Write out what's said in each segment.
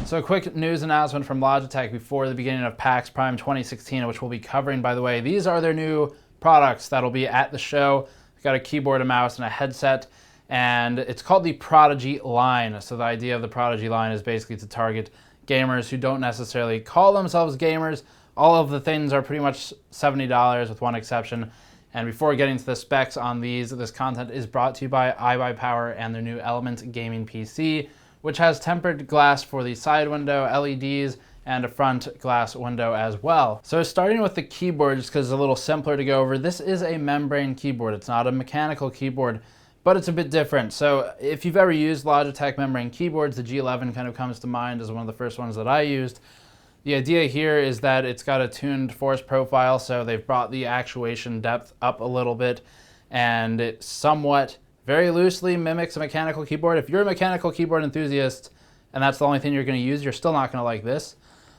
So a quick news announcement from Logitech before the beginning of PAX Prime 2016, which we'll be covering, by the way. These are their new products that'll be at the show. They've got a keyboard, a mouse, and a headset, and it's called the Prodigy line. So the idea of the Prodigy line is basically to target gamers who don't necessarily call themselves gamers. All of the things are pretty much $70 with one exception. And before getting to the specs on these, this content is brought to you by iBuyPower and their new Element gaming PC, which has tempered glass for the side window, LEDs, and a front glass window as well. So starting with the keyboard, just because it's a little simpler to go over, this is a membrane keyboard. It's not a mechanical keyboard, but it's a bit different. So if you've ever used Logitech membrane keyboards, the G11 kind of comes to mind as one of the first ones that I used. The idea here is that it's got a tuned force profile, so they've brought the actuation depth up a little bit, and it somewhat, very loosely mimics a mechanical keyboard. If you're a mechanical keyboard enthusiast and that's the only thing you're going to use, you're still not going to like this.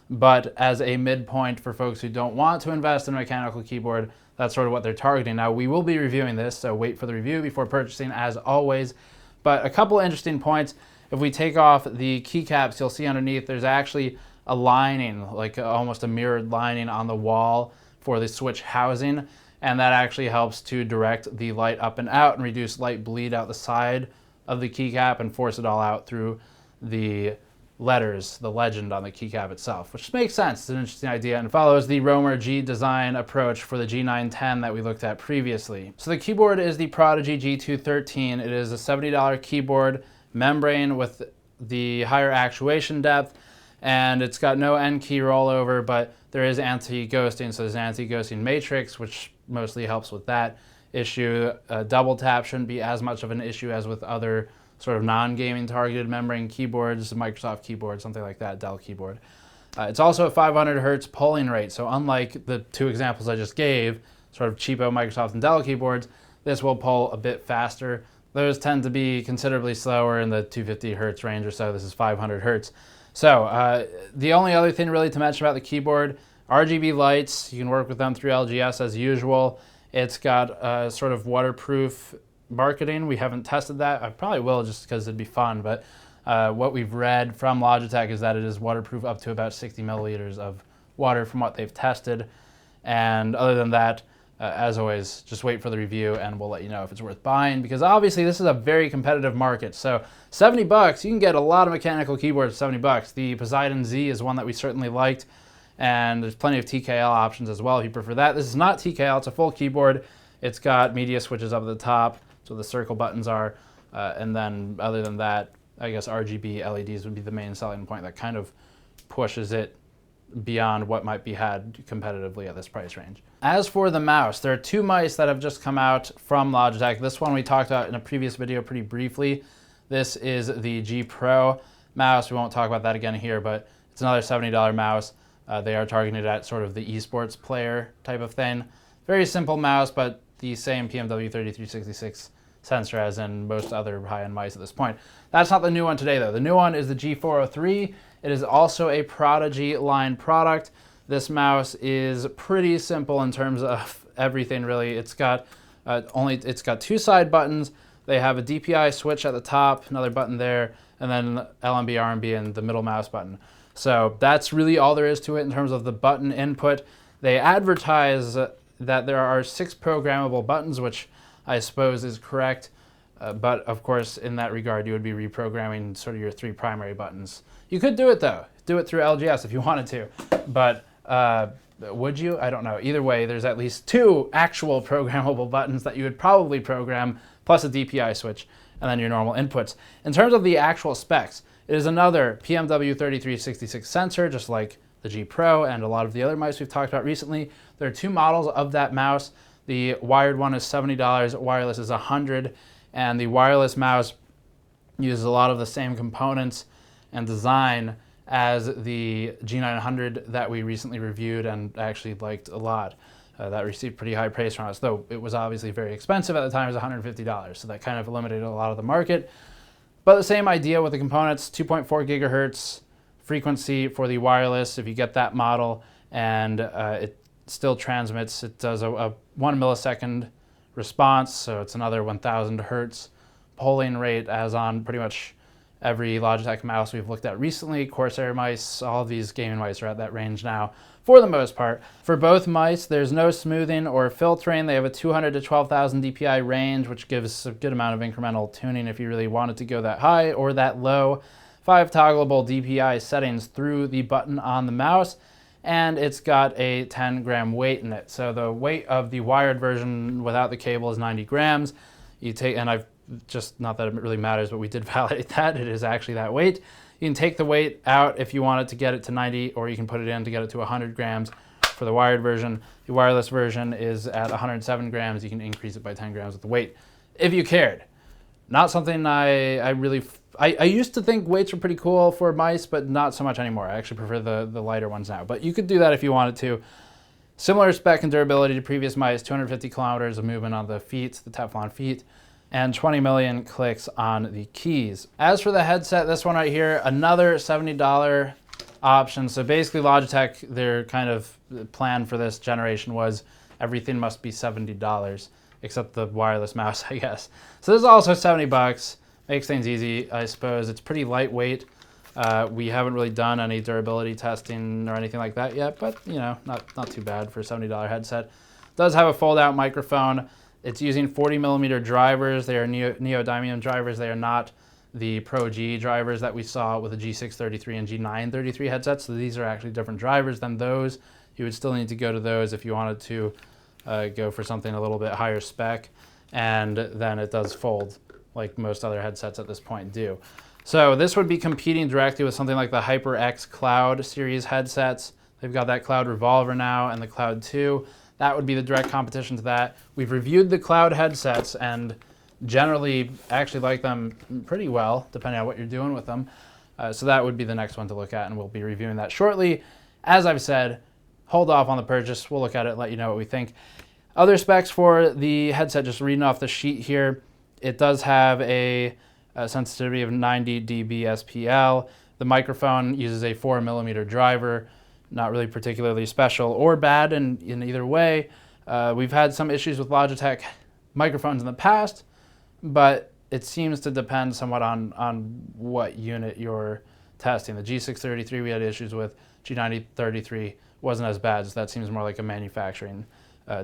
But as a midpoint for folks who don't want to invest in a mechanical keyboard, that's sort of what they're targeting. Now, we will be reviewing this, so wait for the review before purchasing as always. But a couple interesting points. If we take off the keycaps, you'll see underneath there's actually a lining, like almost a mirrored lining on the wall for the switch housing. And that actually helps to direct the light up and out and reduce light bleed out the side of the keycap and force it all out through the letters, the legend on the keycap itself, which makes sense. It's an interesting idea and follows the Romer G design approach for the G910 that we looked at previously. So the keyboard is the Prodigy G213. It is a $70 keyboard, membrane with the higher actuation depth, and it's got no N key rollover, but there is anti-ghosting, so there's an anti-ghosting matrix, which mostly helps with that issue. Double tap shouldn't be as much of an issue as with other sort of non-gaming targeted membrane keyboards, Microsoft keyboard, something like that, Dell keyboard. It's also a 500 hertz polling rate, so unlike the two examples I just gave, sort of cheapo Microsoft and Dell keyboards, this will poll a bit faster. Those tend to be considerably slower in the 250 hertz range or so. This is 500 hertz. So the only other thing really to mention about the keyboard, RGB lights, you can work with them through LGS as usual. It's got sort of waterproof marketing. We haven't tested that. I probably will just because it'd be fun, but what we've read from Logitech is that it is waterproof up to about 60 milliliters of water from what they've tested. And other than that, as always, just wait for the review and we'll let you know if it's worth buying, because obviously this is a very competitive market. So $70, you can get a lot of mechanical keyboards for $70. The Poseidon Z is one that we certainly liked, and there's plenty of TKL options as well if you prefer that. This is not TKL, it's a full keyboard. It's got media switches up at the top, so the circle buttons are, and then other than that, I guess RGB LEDs would be the main selling point that kind of pushes it beyond what might be had competitively at this price range. As for the mouse, there are two mice that have just come out from Logitech. This one we talked about in a previous video pretty briefly. This is the G Pro mouse. We won't talk about that again here, but it's another $70 mouse. They are targeted at sort of the esports player type of thing. Very simple mouse, but the same PMW3366 sensor as in most other high-end mice at this point. That's not the new one today though. The new one is the G403. It is also a Prodigy line product. This mouse is pretty simple in terms of everything really. It's got two side buttons. They have a DPI switch at the top, another button there, and then LMB, RMB, and the middle mouse button. So that's really all there is to it in terms of the button input. They advertise that there are 6 programmable buttons, which I suppose is correct. But of course, in that regard, you would be reprogramming sort of your 3 primary buttons. You could do it though. Do it through LGS if you wanted to. But would you? I don't know. Either way, there's at least 2 actual programmable buttons that you would probably program, plus a DPI switch, and then your normal inputs. In terms of the actual specs, it is another PMW3366 sensor, just like the G Pro and a lot of the other mice we've talked about recently. There are 2 models of that mouse. The wired one is $70, wireless is $100, and the wireless mouse uses a lot of the same components and design as the G900 that we recently reviewed and actually liked a lot. That received pretty high praise from us, though it was obviously very expensive at the time. It was $150, so that kind of eliminated a lot of the market. But the same idea with the components, 2.4 gigahertz frequency for the wireless if you get that model, and it still transmits. It does a 1 millisecond response, so it's another 1000 hertz polling rate as on pretty much every Logitech mouse we've looked at recently. Corsair mice, all of these gaming mice are at that range now for the most part. For both mice, there's no smoothing or filtering. They have a 200 to 12,000 DPI range, which gives a good amount of incremental tuning if you really wanted to go that high or that low. 5 toggleable DPI settings through the button on the mouse, and it's got a 10-gram weight in it. So the weight of the wired version without the cable is 90 grams. You take, and I've just, not that it really matters, but we did validate that. It is actually that weight. You can take the weight out if you wanted to get it to 90, or you can put it in to get it to 100 grams for the wired version. The wireless version is at 107 grams. You can increase it by 10 grams with the weight if you cared. Not something I used to think weights were pretty cool for mice, but not so much anymore. I actually prefer the lighter ones now, but you could do that if you wanted to. Similar spec and durability to previous mice, 250 kilometers of movement on the feet, the Teflon feet, and 20 million clicks on the keys. As for the headset, this one right here, another $70 option. So basically Logitech, their kind of plan for this generation was everything must be $70, except the wireless mouse, I guess. So this is also 70 bucks. Makes things easy, I suppose. It's pretty lightweight. We haven't really done any durability testing or anything like that yet, but you know, not too bad for a $70 headset. It does have a fold-out microphone. It's using 40mm drivers. They are neodymium drivers. They are not the Pro G drivers that we saw with the G633 and G933 headsets. So these are actually different drivers than those. You would still need to go to those if you wanted to go for something a little bit higher spec. And then it does fold like most other headsets at this point do. So this would be competing directly with something like the HyperX Cloud series headsets. They've got that Cloud Revolver now and the Cloud 2. That would be the direct competition to that. We've reviewed the Cloud headsets and generally actually like them pretty well, depending on what you're doing with them. So that would be the next one to look at, and we'll be reviewing that shortly. As I've said, hold off on the purchase. We'll look at it and let you know what we think. Other specs for the headset, just reading off the sheet here, it does have a sensitivity of 90 dB SPL. The microphone uses a 4mm driver. Not really particularly special or bad in either way. We've had some issues with Logitech microphones in the past, but it seems to depend somewhat on what unit you're testing. The G633 we had issues with. G213 wasn't as bad, so that seems more like a manufacturing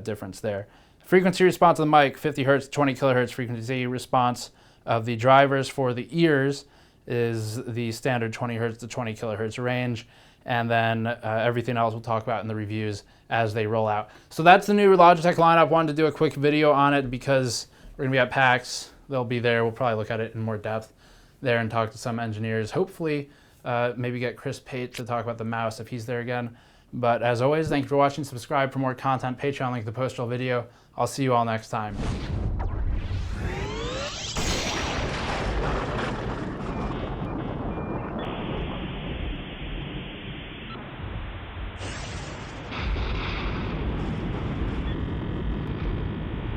difference there. Frequency response of the mic, 50 hertz, 20 kilohertz frequency response of the drivers for the ears is the standard 20 hertz to 20 kilohertz range. And then everything else we'll talk about in the reviews as they roll out. So that's the new Logitech lineup. Wanted to do a quick video on it because we're gonna be at PAX. They'll be there. We'll probably look at it in more depth there and talk to some engineers. Hopefully, maybe get Chris Pate to talk about the mouse if he's there again. But as always, thank you for watching. Subscribe for more content. Patreon link in the post-roll video. I'll see you all next time.